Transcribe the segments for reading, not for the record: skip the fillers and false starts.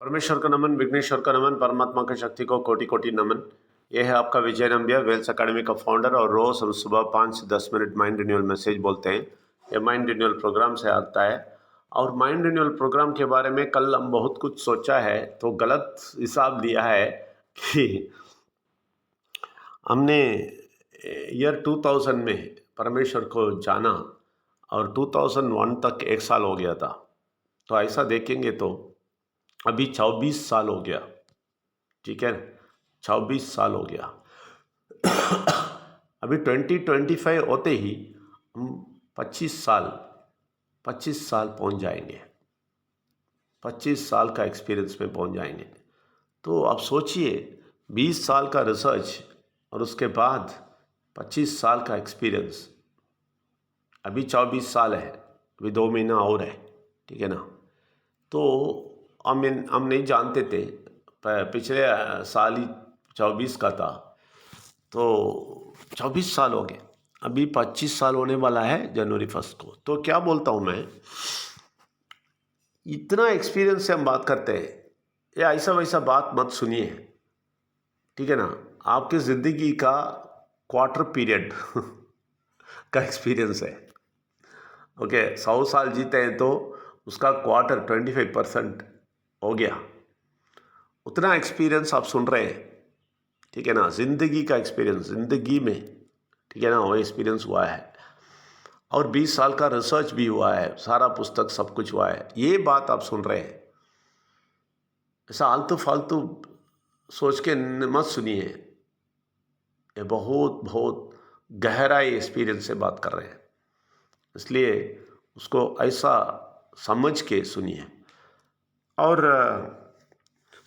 परमेश्वर का नमन, विघ्नेश्वर का नमन, परमात्मा की शक्ति को कोटि कोटि नमन। यह है आपका विजय नंबिया, वेल्स अकेडमी का फाउंडर, और रोज हम सुबह 5 से 10 मिनट माइंड रिन्यूअल मैसेज बोलते हैं। यह माइंड रिन्यूअल प्रोग्राम से आता है। और माइंड रिन्यूअल प्रोग्राम के बारे में कल हम बहुत कुछ सोचा है, तो गलत हिसाब लिया है कि हमने ईयर 2000 में परमेश्वर को जाना और 2001 तक 1 साल हो गया था। तो ऐसा देखेंगे तो अभी 24 साल हो गया, ठीक है, 24 साल हो गया। अभी 2025 होते ही हम 25 साल पहुंच जाएंगे, 25 साल का एक्सपीरियंस में पहुंच जाएंगे। तो आप सोचिए, 20 साल का रिसर्च और उसके बाद 25 साल का एक्सपीरियंस। अभी 24 साल है, अभी 2 महीना और है, ठीक है ना। तो हम नहीं जानते थे, पिछले साल ही 24 का था, तो 24 साल हो गए। अभी 25 साल होने वाला है जनवरी 1 को। तो क्या बोलता हूँ मैं, इतना एक्सपीरियंस से हम बात करते हैं, या ऐसा वैसा बात मत सुनिए, ठीक है ना। आपकी ज़िंदगी का क्वार्टर पीरियड का एक्सपीरियंस है। ओके, 100 साल जीते हैं तो उसका क्वार्टर 25% हो गया। उतना एक्सपीरियंस आप सुन रहे हैं, ठीक है ना। ज़िंदगी का एक्सपीरियंस, ज़िंदगी में, ठीक है ना, वो एक्सपीरियंस हुआ है। और 20 साल का रिसर्च भी हुआ है, सारा पुस्तक सब कुछ हुआ है। ये बात आप सुन रहे हैं, ऐसा आलतू फालतू सोच के मत सुनिए। ये बहुत बहुत गहराई एक्सपीरियंस से बात कर रहे हैं, इसलिए उसको ऐसा समझ के सुनिए। और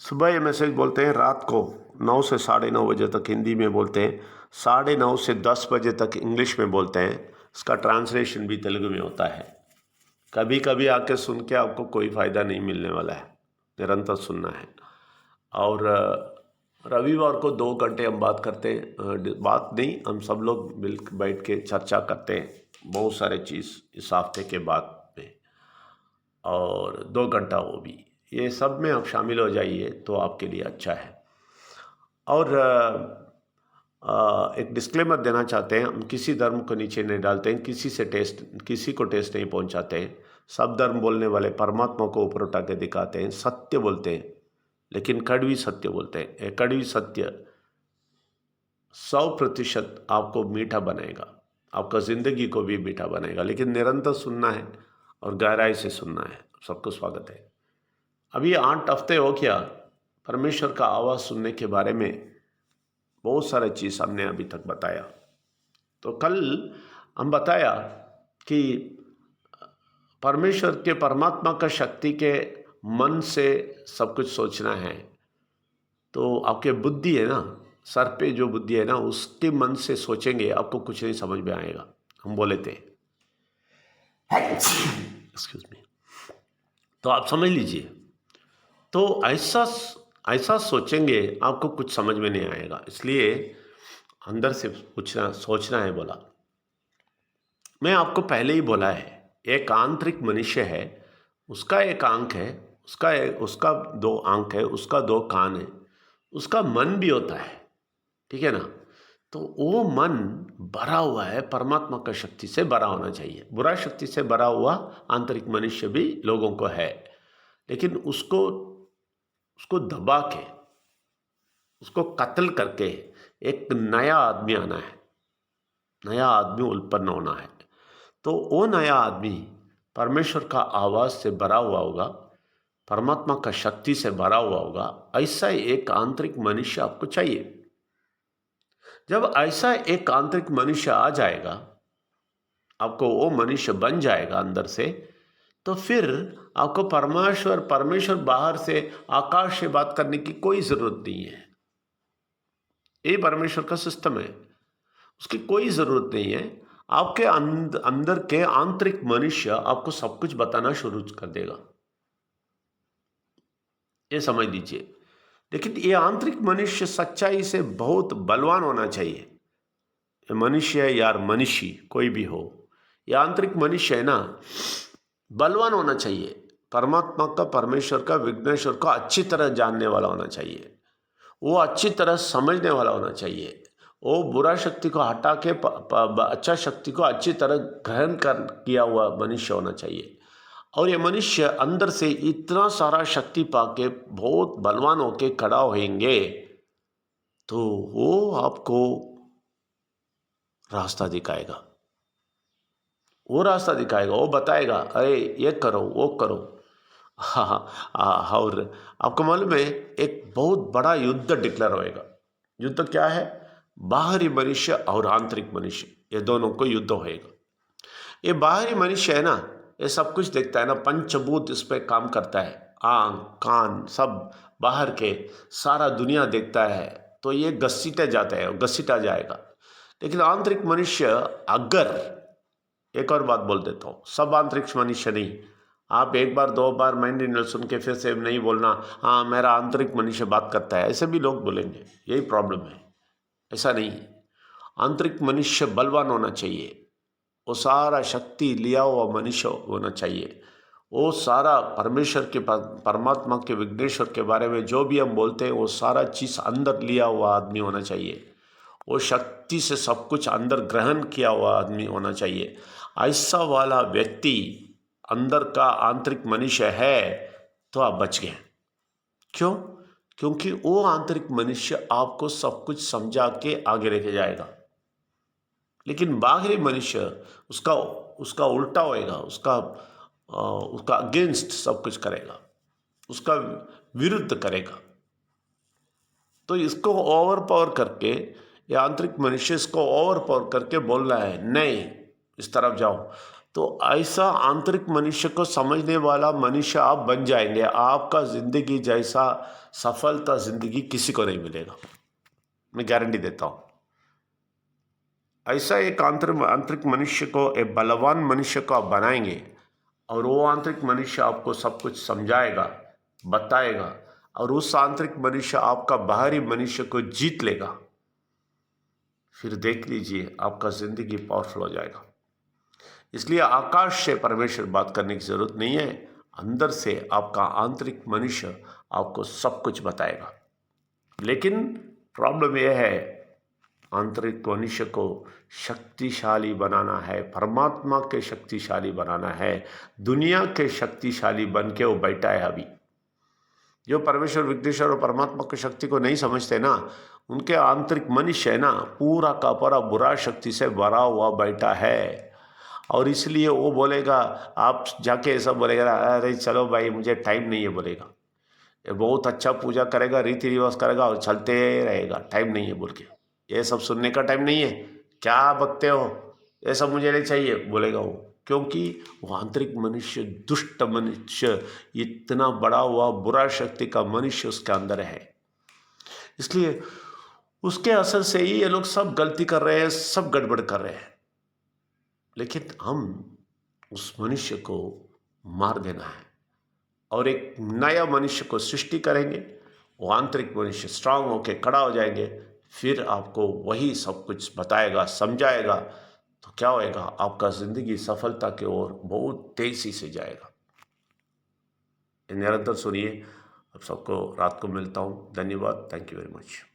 सुबह ये मैसेज बोलते हैं, रात को 9 से 9:30 बजे तक हिंदी में बोलते हैं, 9:30 से 10 बजे तक इंग्लिश में बोलते हैं। इसका ट्रांसलेशन भी तेलुगु में होता है। कभी कभी आके सुन के आपको कोई फ़ायदा नहीं मिलने वाला है, निरंतर सुनना है। और रविवार को 2 घंटे हम बात करते हैं, बात नहीं, हम सब लोग मिल बैठ के चर्चा करते हैं बहुत सारे चीज़ इस हफ्ते के बाद में, और 2 घंटा वो भी, ये सब में आप शामिल हो जाइए तो आपके लिए अच्छा है। और एक डिस्क्लेमर देना चाहते हैं, हम किसी धर्म को नीचे नहीं डालते हैं, किसी को टेस्ट नहीं पहुंचाते हैं। सब धर्म बोलने वाले परमात्मा को ऊपर उठा के दिखाते हैं, सत्य बोलते हैं, लेकिन कड़वी सत्य बोलते हैं। ये कड़वी सत्य 100% आपको मीठा बनाएगा, आपका ज़िंदगी को भी मीठा बनाएगा, लेकिन निरंतर सुनना है और गहराई से सुनना है। सबको स्वागत है। अभी 8 हफ्ते हो गया परमेश्वर का आवाज़ सुनने के बारे में बहुत सारे चीज़ हमने अभी तक बताया। तो कल हम बताया कि परमेश्वर के, परमात्मा का शक्ति के मन से सब कुछ सोचना है। तो आपके बुद्धि है ना, सर पे जो बुद्धि है ना, उसके मन से सोचेंगे आपको कुछ नहीं समझ में आएगा, हम बोले थे। Excuse me. तो आप समझ लीजिए, तो ऐसा सोचेंगे आपको कुछ समझ में नहीं आएगा, इसलिए अंदर से सोचना है बोला। मैं आपको पहले ही बोला है, एक आंतरिक मनुष्य है, उसका एक आंख है, उसका 2 आंख है, उसका 2 कान है, उसका मन भी होता है, ठीक है ना। तो वो मन भरा हुआ है, परमात्मा का शक्ति से भरा होना चाहिए। बुरा शक्ति से भरा हुआ आंतरिक मनुष्य भी लोगों को है, लेकिन उसको दबा के, उसको कत्ल करके एक नया आदमी आना है, नया आदमी उत्पन्न होना है। तो वो नया आदमी परमेश्वर का आवाज़ से भरा हुआ होगा, परमात्मा का शक्ति से भरा हुआ होगा। ऐसा एक आंतरिक मनुष्य आपको चाहिए। जब ऐसा एक आंतरिक मनुष्य आ जाएगा, आपको वो मनुष्य बन जाएगा अंदर से, तो फिर आपको परमेश्वर बाहर से, आकाश से बात करने की कोई ज़रूरत नहीं है। ये परमेश्वर का सिस्टम है, उसकी कोई ज़रूरत नहीं है। आपके अंदर के आंतरिक मनुष्य आपको सब कुछ बताना शुरू कर देगा, ये समझ लीजिए। लेकिन ये आंतरिक मनुष्य सच्चाई से बहुत बलवान होना चाहिए। मनुष्य है यार, मनुष्य कोई भी हो, ये आंतरिक मनुष्य है ना, बलवान होना चाहिए। परमात्मा का, परमेश्वर का, विघ्नेश्वर का अच्छी तरह जानने वाला होना चाहिए। वो अच्छी तरह समझने वाला होना चाहिए। वो बुरा शक्ति को हटा के अच्छा शक्ति को अच्छी तरह ग्रहण कर किया हुआ मनुष्य होना चाहिए। और ये मनुष्य अंदर से इतना सारा शक्ति पाके बहुत बलवान होके खड़ा होएंगे, तो वो आपको रास्ता दिखाएगा। वो रास्ता दिखाएगा, वो बताएगा, अरे ये करो, वो करो। हाँ हाँ। और आपको मालूम है, एक बहुत बड़ा युद्ध डिक्लेयर होएगा। युद्ध क्या है? बाहरी मनुष्य और आंतरिक मनुष्य, ये दोनों को युद्ध होएगा। ये बाहरी मनुष्य है ना, ये सब कुछ देखता है ना, पंचभूत इस पे काम करता है, आंख कान सब बाहर के सारा दुनिया देखता है, तो ये घसीटा जाता है, घसीटा जाएगा। लेकिन आंतरिक मनुष्य, अगर एक और बात बोल देता हूँ, सब आंतरिक मनुष्य नहीं। आप एक बार दो बार माइंड रिडल सुन के फिर से नहीं बोलना हाँ मेरा आंतरिक मनुष्य बात करता है, ऐसे भी लोग बोलेंगे, यही प्रॉब्लम है। ऐसा नहीं, आंतरिक मनुष्य बलवान होना चाहिए, वो सारा शक्ति लिया हुआ मनुष्य होना चाहिए। वो सारा परमेश्वर के, परमात्मा के, विघ्नेश्वर के बारे में जो भी हम बोलते हैं वो सारा चीज़ अंदर लिया हुआ आदमी होना चाहिए। वो शक्ति से सब कुछ अंदर ग्रहण किया हुआ आदमी होना चाहिए। ऐसा वाला व्यक्ति अंदर का आंतरिक मनुष्य है तो आप बच गए। क्यों? क्योंकि वो आंतरिक मनुष्य आपको सब कुछ समझा के आगे लेके जाएगा। लेकिन बाहरी मनुष्य उसका उसका उल्टा होएगा, उसका अगेंस्ट सब कुछ करेगा, उसका विरुद्ध करेगा। तो इसको ओवर पावर करके, ये आंतरिक मनुष्य इसको ओवर पावर करके बोल रहा है नहीं इस तरफ जाओ, तो ऐसा आंतरिक मनुष्य को समझने वाला मनुष्य आप बन जाएंगे। आपका जिंदगी जैसा सफलता जिंदगी किसी को नहीं मिलेगा, मैं गारंटी देता हूँ। ऐसा एक आंतरिक मनुष्य को, एक बलवान मनुष्य को आप बनाएंगे, और वो आंतरिक मनुष्य आपको सब कुछ समझाएगा, बताएगा, और उस आंतरिक मनुष्य आपका बाहरी मनुष्य को जीत लेगा। फिर देख लीजिए आपका जिंदगी पावरफुल हो जाएगा। इसलिए आकाश से परमेश्वर बात करने की जरूरत नहीं है, अंदर से आपका आंतरिक मनुष्य आपको सब कुछ बताएगा। लेकिन प्रॉब्लम यह है, आंतरिक मनुष्य को शक्तिशाली बनाना है, परमात्मा के शक्तिशाली बनाना है। दुनिया के शक्तिशाली बन के वो बैठा है अभी। जो परमेश्वर, विघ्नेश्वर और परमात्मा की शक्ति को नहीं समझते ना, उनके आंतरिक मनुष्य है ना, पूरा का पूरा बुरा शक्ति से भरा हुआ बैठा है। और इसलिए वो बोलेगा, आप जाके ऐसा बोलेगा, अरे चलो भाई मुझे टाइम नहीं है, बोलेगा। ये बहुत अच्छा पूजा करेगा, रीति रिवाज करेगा और चलते रहेगा, टाइम नहीं है बोल के। ये सब सुनने का टाइम नहीं है, क्या बकते हो, ये सब मुझे नहीं चाहिए, बोलेगा वो। क्योंकि वो आंतरिक मनुष्य, दुष्ट मनुष्य, इतना बड़ा हुआ बुरा शक्ति का मनुष्य उसके अंदर है। इसलिए उसके असर से ही ये लोग सब गलती कर रहे हैं, सब गड़बड़ कर रहे हैं। लेकिन हम उस मनुष्य को मार देना है और एक नया मनुष्य को सृष्टि करेंगे। वो आंतरिक मनुष्य स्ट्रांग होकर खड़ा हो जाएंगे, फिर आपको वही सब कुछ बताएगा, समझाएगा, तो क्या होएगा, आपका ज़िंदगी सफलता की ओर बहुत तेज़ी से जाएगा। निरंतर सुनिए। अब सबको रात को मिलता हूँ। धन्यवाद। Thank you very much.